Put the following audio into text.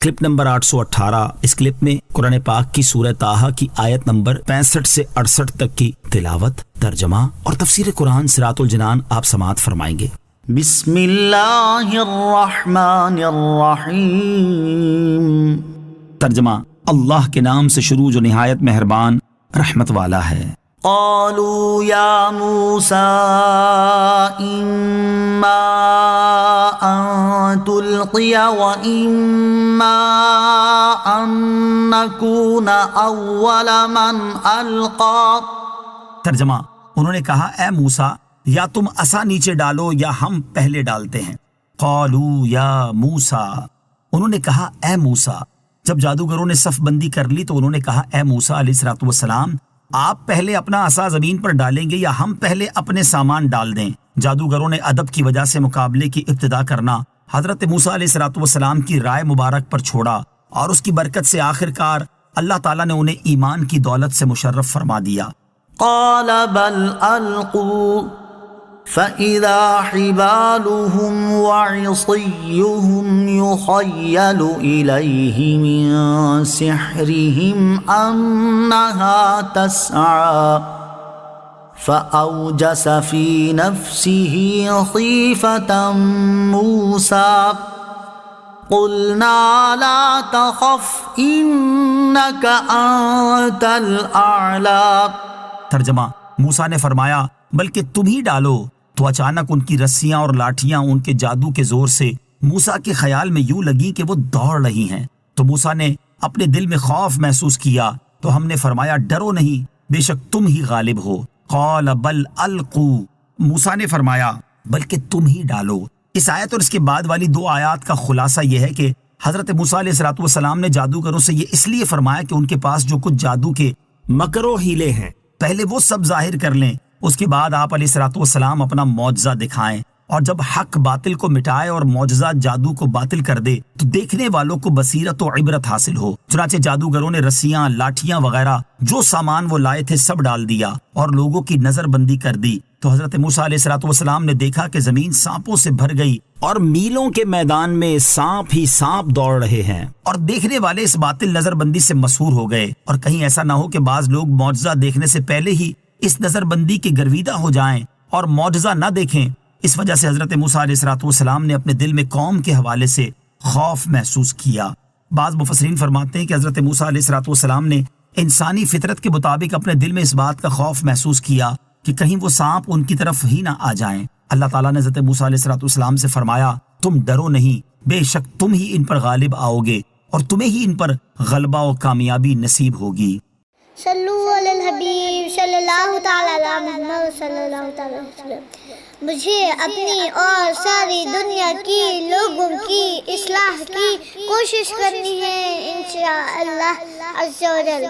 Clip number 818۔ اس clip میں قرآن پاک کی سورہ طٰہٰ کی آیت نمبر 65 سے 68 تک کی تلاوت، ترجمہ اور تفسیر قرآن صراط الجنان آپ سماعت فرمائیں گے۔ بسم اللہ الرحمن الرحیم۔ ترجمہ: اللہ کے نام سے شروع جو نہایت مہربان رحمت والا ہے۔ قالوا یا موسیٰ اما ان تلقی و اما ان نکون اول من القا۔ ترجمہ: انہوں نے کہا اے موسیٰ یا تم عصا نیچے ڈالو یا ہم پہلے ڈالتے ہیں۔ قالوا یا موسیٰ، انہوں نے کہا اے موسیٰ۔ جب جادوگروں نے صف بندی کر لی تو انہوں نے کہا اے موسیٰ علیہ الصلوۃ والسلام، آپ پہلے اپنا عصا زمین پر ڈالیں گے یا ہم پہلے اپنے سامان ڈال دیں؟ جادوگروں نے ادب کی وجہ سے مقابلے کی ابتدا کرنا حضرت موسیٰ علیہ الصلوۃ والسلام کی رائے مبارک پر چھوڑا، اور اس کی برکت سے آخر کار اللہ تعالیٰ نے انہیں ایمان کی دولت سے مشرف فرما دیا۔ قال بل القوا فإذا حبالهم وعصيهم يخيل إليه من سحرهم أنها تسعى فأوجس في نفسه خيفة موسى قلنا لا تخف إنك أنت الأعلى۔ ترجمہ: موسیٰ نے فرمایا بلکہ تم ہی ڈالو، تو اچانک ان کی رسیاں اور لاٹھیاں ان کے جادو کے زور سے موسیٰ کے خیال میں یوں لگیں کہ وہ دوڑ رہی ہیں۔ تو موسیٰ نے اپنے دل میں خوف محسوس کیا، تو ہم نے فرمایا ڈرو نہیں، بے شک تم ہی غالب ہو۔ قال بل القوا، موسیٰ نے فرمایا بلکہ تم ہی ڈالو۔ اس آیت اور اس کے بعد والی دو آیات کا خلاصہ یہ ہے کہ حضرت موسیٰ علیہ الصلوۃ والسلام نے جادوگروں سے یہ اس لیے فرمایا کہ ان کے پاس جو کچھ جادو کے مکر و ہیلے ہیں پہلے وہ سب ظاہر کر لیں، اس کے بعد آپ علیہ الصلوۃ والسلام اپنا معجزہ دکھائیں، اور جب حق باطل کو مٹائے اور معجزہ جادو کو باطل کر دے تو دیکھنے والوں کو بصیرت و عبرت حاصل ہو۔ چنانچہ جادوگروں نے رسیاں، لاٹھیاں وغیرہ جو سامان وہ لائے تھے سب ڈال دیا اور لوگوں کی نظر بندی کر دی، تو حضرت موسیٰ علیہ الصلوۃ والسلام نے دیکھا کہ زمین سانپوں سے بھر گئی اور میلوں کے میدان میں سانپ ہی سانپ دوڑ رہے ہیں، اور دیکھنے والے اس باطل نظر بندی سے مسحور ہو گئے، اور کہیں ایسا نہ ہو کہ بعض لوگ معجزہ دیکھنے سے پہلے ہی اس نظر بندی کے گرویدہ ہو جائیں اور معجزہ نہ دیکھیں۔ اس وجہ سے حضرت موسیٰ علیہ الصلوۃ والسلام نے اپنے دل میں قوم کے حوالے سے خوف محسوس کیا۔ بعض مفسرین فرماتے ہیں کہ حضرت موسیٰ علیہ الصلوۃ والسلام نے انسانی فطرت کے مطابق اپنے دل میں اس بات کا خوف محسوس کیا کہ کہیں وہ سانپ ان کی طرف ہی نہ آ جائیں۔ اللہ تعالیٰ نے حضرت موسیٰ علیہ الصلوۃ والسلام سے فرمایا تم ڈرو نہیں، بے شک تم ہی ان پر غالب آؤ گے اور تمہیں ہی ان پر غلبہ و کامیابی نصیب ہوگی۔ صلو علی الحبیب صلی اللہ تعالی علی محمد صلی اللہ تعالی علیہ وسلم۔ مجھے اپنی اور ساری دنیا کی لوگوں کی اصلاح کی کوشش کرنی ہے انشاءاللہ عز و جل۔